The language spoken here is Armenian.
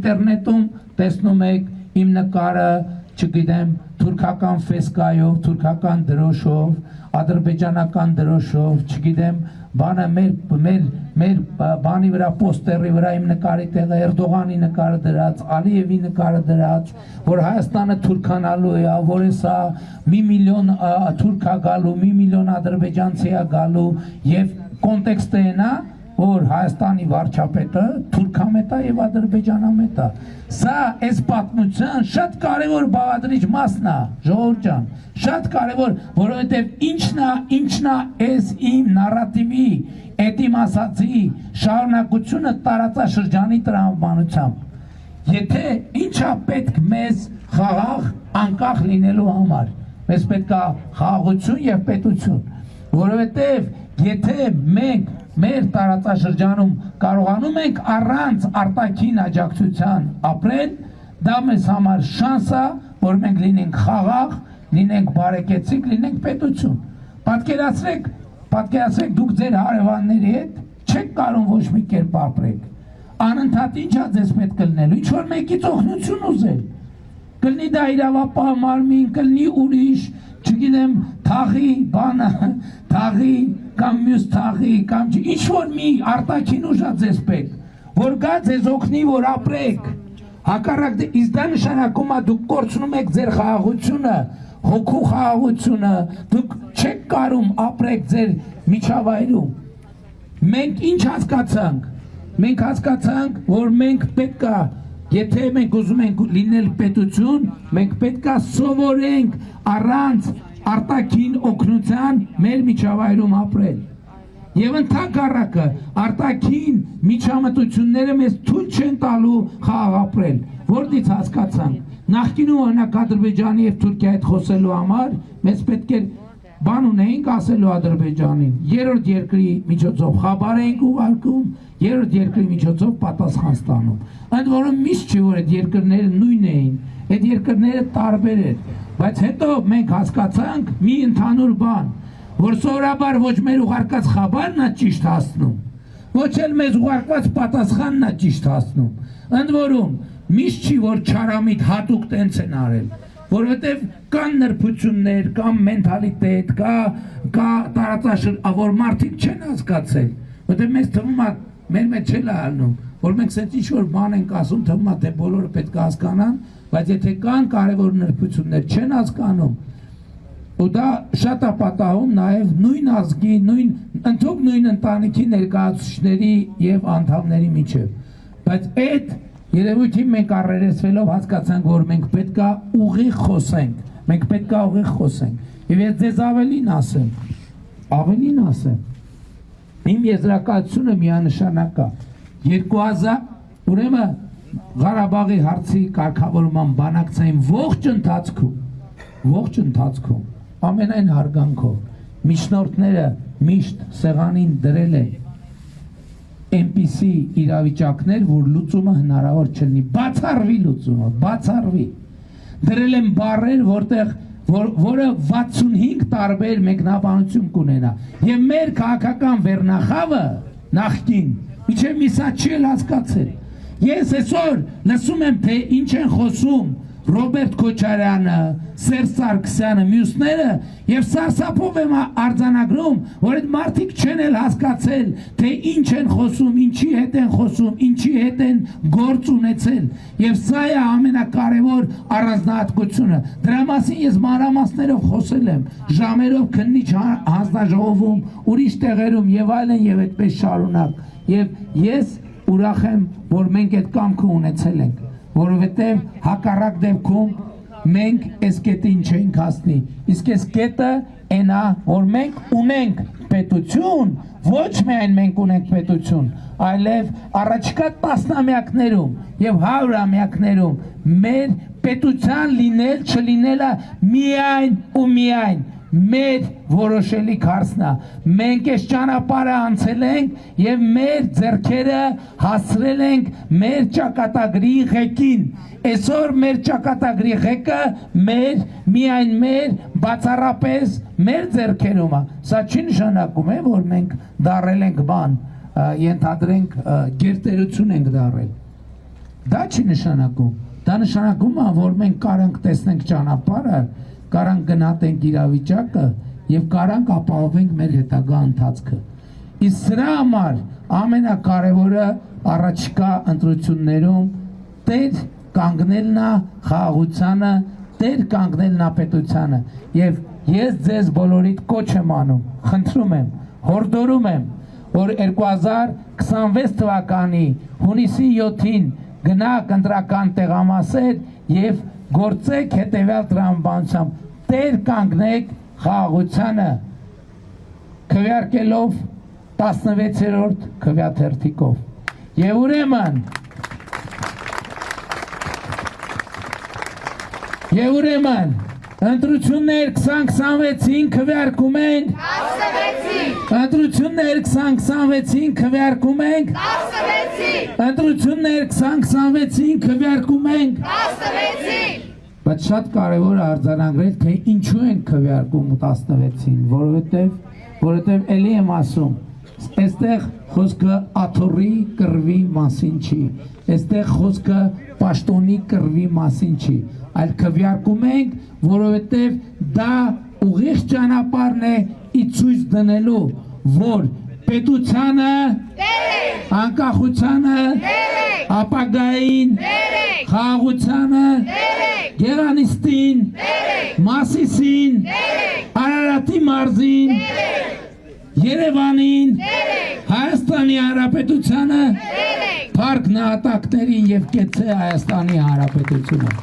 ինտերնետում տեսնում եք իմ նկարը, չգիտեմ, թուրքական ֆեսկայով, թուրքական դրոշով, ադրբեջանական դրոշով, չգիտեմ, բանը մեր բանի վրա, պոստերի վրա իմ նկարի տեղը Էրդողանի նկարը դրած, Ալիևի նկարը դրած, որ Հայաստանը թուրքանալու է, որ սա մի միլիոն թուրք է գալու, մի միլիոն ադրբեջանցի է գալու եւ կոնտեքստը է նա, որ Հայաստանի վարչապետը թուրքամետ է եւ ադրբեջանամետ է։ Սա այս պատմության շատ կարևոր բաղադրիչ մասն է, ժողովուրդ ջան, շատ կարևոր, որովհետեւ ինչն է այս իմ նարատիվի, էդիմ ասացի շարունակությունը տարածաշրջանի տրամաբանությամբ։ Եթե ինչա պետք մեզ խաղաղ անկախ լինելու համար, մեզ պետք է խաղաղություն եւ պետություն, որովհետեւ եթե մենք մեր տարածաշրջանում կարողանում ենք առանց արտաքին աջակցության ապրել, դա մեզ համար շանս է, որ մենք լինենք խաղաղ, լինենք բարեկեցիկ, լինենք պետություն։ Պատկերացրեք դուք ձեր հարևանների հետ չեք կարող ոչ մի կերպ ապրեք։ Անընդհատ ինչ է ձեզ պետք կլինելու, ինչ որ մեկից օգնություն ուզել։ Կլինի դա իրավապահ մարմին, կլինի ուրիշ, չգիտեմ, թաղի բանը, թաղի կամ մյուս թաղի կամ ինչ որ մի արտաքին ուժ է ձեզ պետք, որ գա ձեզ օգնի, որ ապրեք։ Հակառակ իսկ դա նշանակում է դուք կորցնում եք ձեր խաղաղությունը, հոգու խաղաղությունը, դուք չեք կարող ապրեք ձեր միջավայրում։ Մենք ինչ հասկացանք։ Մենք հասկացանք, որ մենք պետք է, եթե մենք ուզում ենք լինել պետություն, մենք պետք է սովորենք առանց արտաքին օգնության մեր միջավայրում ապրել։ Եվ ընդհակառակը արտաքին միջամտությունները մեզ թույլ չեն տալու խաղաղ ապրել։ Որտից հասկացանք, նախկինում օրինակ Ադրբեջանի եւ Թուրքիայի հետ խոսելու համար մեզ պետք է բան ունեինք ասելու Ադրբեջանին, երրորդ երկրի միջոցով խաբար էինք ուղարկում, երրորդ երկրի միջոցով պատասխան ստանում։ Ընդ որում միշտ չի որ այդ երկրները նույնն էին, այդ երկրները տարբեր էր, բայց հետո մենք հասկացանք մի ընդհանուր բան, որ սովորաբար ոչ մեր ուղարկած խաբարն է ճիշտ հասնում, ոչ էլ մեզ ուղարկված պատասխանն է ճիշտ հասնում։ Ընդ որում միշտ չի որ չարամիտ հատուկ տենց են արել, որովհետև կան նրբություններ, կան մենթալիտետ, կա տարածաշրջան, որ մարդիկ չեն հասկացել, որովհետև մեզ թվում է մեր մեջ չէ լալնում, որ մենք սենց ինչ-որ բան ենք ասում, թվում է թե բոլորը պետք է հասկանան, բայց եթե կան կարևոր նրբություններ չեն հասկանում, ու դա շատ է պատահում նաև նույն ազգի, ընդհանուր նույն ընտանիքի ներկայացուցիչների եւ անդամների միջև, բայց այդ երևույթին մենք առերեսվելով հասկացանք, որ մենք պետք է ուղիղ խոսենք, եւ ես ձեզ ավելին ասեմ, իմ եզրակացությունը միանշանակ է, 2000 ուրեմն Ղարաբաղի հարցի կարգավորման բանակցային ողջ ընթացքում ամենայն հարգանքով միջնորդները միշտ սեղանին դրել են այնպիսի իրավիճակներ, որ լուծումը հնարավոր չլինի, բացառվի լուծումը, բացառվի։ Դրել են բառեր, որը 65 տարբեր մեկնաբանություն կունենա։ Եվ մեր քաղաքական վերնախավը նախկին միջև միսա չի հասկացել։ Ես այսօր լսում եմ, թե ինչ են խոսում Ռոբերտ Քոչարյանը, Սերժ Սարգսյանը, մյուսները, եւ սարսափով եմ արձանագրում, որ այդ մարդիկ չեն էլ հասկացել, թե ինչ են խոսում, ինչի հետ են խոսում, ինչի հետ են գործ ունեցել, եւ սա է ամենակարևոր առանձնահատկությունը։ Դրա մասին ես մանրամասներով խոսել եմ, ժամերով քննիչ հանձնաժողովում, ուրիշ տեղերում եւ այլն եւ այդպես շարունակ։ Եվ ես ուրախ եմ, որ մենք այդ կամքը ունեցել ենք, որովհետև հակառակ դեպքում մենք այս կետին չենք հասնի, իսկ այս կետը այնա, որ մենք ունենք պետություն, ոչ միայն մենք ունենք պետություն, այլև առաջիկա տասնամյակներում եւ հարյուրամյակներում մեր պետության լինել չլինելը միայն ու միայն մեր որոշելիք հարցն է։ Մենք այս ճանապարհը անցել ենք եւ մեր ձեռքերը հասրել ենք մեր ճակատագրի ղեկին։ Այսօր մեր ճակատագրի ղեկը միայն մեր բացառապես մեր ձեռքերում է։ Սա չի նշանակում է, որ մենք դարել ենք բան, ենթադրենք գերտերություն ենք դարել։ Դա չի նշանակում։ Դա նշանակում է, որ մենք կարանք տեսնենք ճանապարհը, կարանք գնահատենք իրավիճակը եւ կարանք ապահովենք մեր հետագա ընթացքը։ Իսկ սրա համար ամենակարևորը առաջիկա ընտրություններում Տեր կանգնելն է խաղաղությանը, Տեր կանգնելն է պետությանը եւ ես ձեզ բոլորիդ կոչ եմ անում, խնդրում եմ, հորդորում եմ, որ 2026 թվականի հունիսի 7-ին գնաք ընտրական տեղամասեր եւ գործեք հետեւյալ տրամաբանությամբ, Տեր կանգնեք խաղաղությանը, քվեարկելով 16-րդ քվեաթերթիկով եւ ուրեմն ընտրություններ 2026-ին քվեարկում ենք 16-ին ընտրություններ 2026-ին քվեարկում ենք 16-ին ընտրություններ 2026-ին քվեարկում ենք 16-ին Բայց շատ կարևոր է արձանագրել, թե ինչու են քվեարկում 16-ին, որովհետև էլի եմ ասում, այստեղ խոսքը աթոռի կռվի մասին չի, այստեղ խոսքը պաշտոնի կռվի մասին չի, այլ քվեարկում ենք, որովհետև դա ուղիղ ճանապարհն է ի ցույց դնելու, որ պետությանը, անկախությանը, ապագային, խաղաղությանը, Գեղանիստին, Մասիսին, Արարատի մարզին, Երևանին, Հայաստանի Հանրապետությանը, Փառք նահատակներին եւ կեցե Հայաստանի Հանրապետությունը։